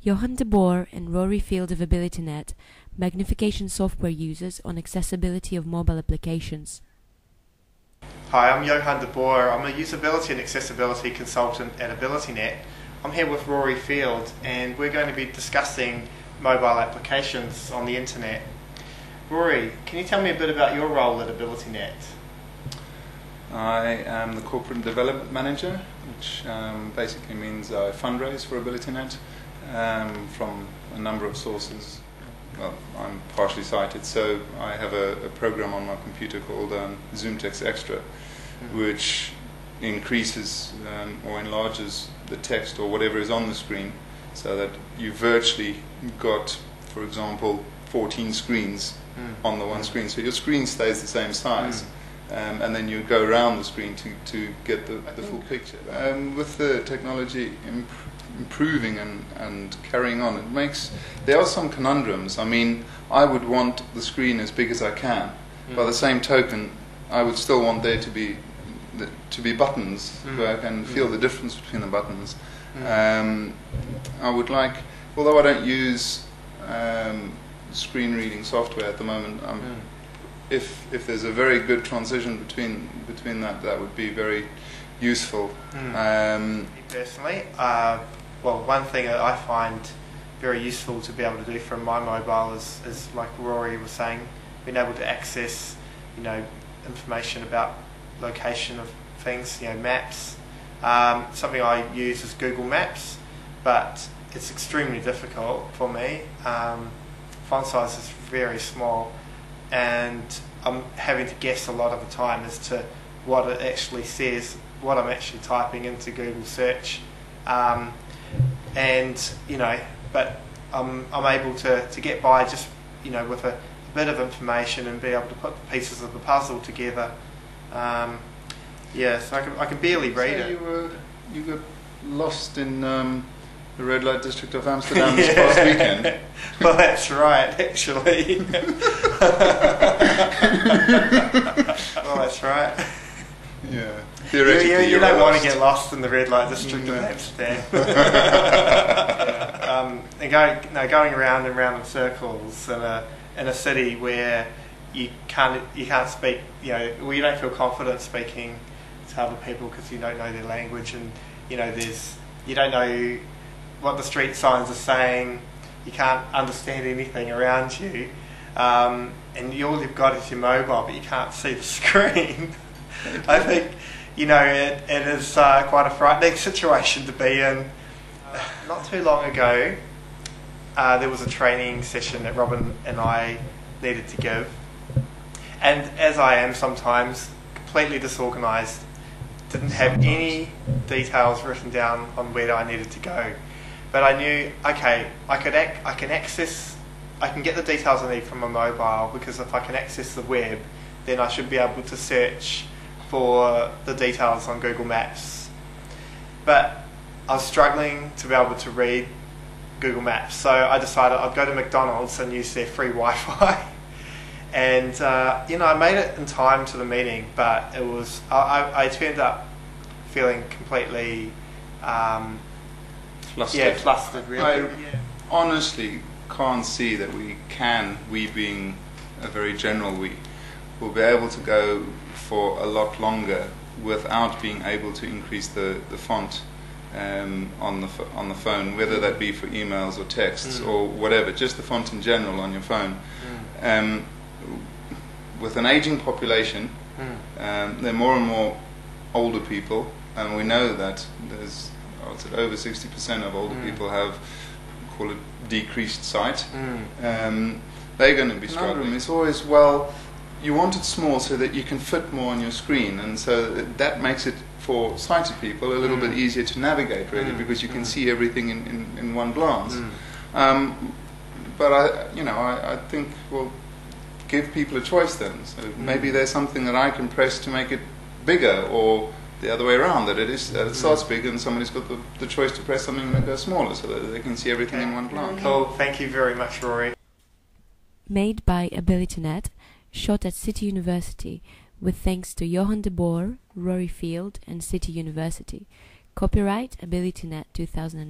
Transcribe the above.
Johann de Boer and Rory Field of AbilityNet, magnification software users on accessibility of mobile applications. Hi, I'm Johann de Boer. I'm a usability and accessibility consultant at AbilityNet. I'm here with Rory Field and we're going to be discussing mobile applications on the internet. Rory, can you tell me a bit about your role at AbilityNet? I am the Corporate Development Manager, which basically means I fundraise for AbilityNet from a number of sources. Well, I'm partially sighted, so I have a program on my computer called ZoomText Extra, which increases or enlarges the text or whatever is on the screen, so that you virtually got, for example, 14 screens on the one screen. So your screen stays the same size. And then you go around the screen to get the full picture. With the technology improving and carrying on, there are some conundrums. I mean, I would want the screen as big as I can. By the same token, I would still want there to be buttons where I can feel the difference between the buttons. I would like, although I don't use screen reading software at the moment, if there's a very good transition between that would be very useful. Personally, well, one thing that I find very useful to be able to do from my mobile is like Rory was saying, being able to access, information about location of things, maps. Something I use is Google Maps, but it's extremely difficult for me. Font size is very small, and I'm having to guess a lot of the time as to what it actually says, what I'm actually typing into Google search, but I'm able to get by just with a bit of information and be able to put the pieces of the puzzle together. So I can barely read it. You got lost in the red light district of Amsterdam this past weekend. Well, that's right, actually. Well, that's right. Yeah, theoretically, you don't want to get lost in the red light district of Amsterdam. Going around and round in circles in a city where you can't speak. Where you don't feel confident speaking to other people because you don't know their language, and you don't know what the street signs are saying. You can't understand anything around you, and all you've got is your mobile, but you can't see the screen. I think it is quite a frightening situation to be in. Not too long ago, there was a training session that Robin and I needed to give, and as I am sometimes, completely disorganised, didn't have any details written down on where I needed to go. But I knew, okay, I can get the details I need from my mobile, because if I can access the web, then I should be able to search for the details on Google Maps. But I was struggling to be able to read Google Maps, so I decided I'd go to McDonald's and use their free Wi-Fi. And I made it in time to the meeting, but it was I turned up feeling completely flustered, really. I honestly can't see that we being a very general we, will be able to go for a lot longer without being able to increase the font on the phone, whether that be for emails or texts or whatever, just the font in general on your phone. With an aging population, there are more and more older people, and we know that there's over 60% of older people have, call it, decreased sight. They're going to be struggling. It's always, well, you want it small so that you can fit more on your screen, and so that makes it, for sighted people, a little bit easier to navigate, really, because you can see everything in one glance. But I think, well, give people a choice then. So maybe there's something that I can press to make it bigger, or the other way around, that it starts big and somebody's got the choice to press something that goes smaller, so that they can see everything in one glance. Cool. Thank you very much, Rory. Made by AbilityNet, shot at City University, with thanks to Johann de Boer, Rory Field and City University. Copyright AbilityNet 2008.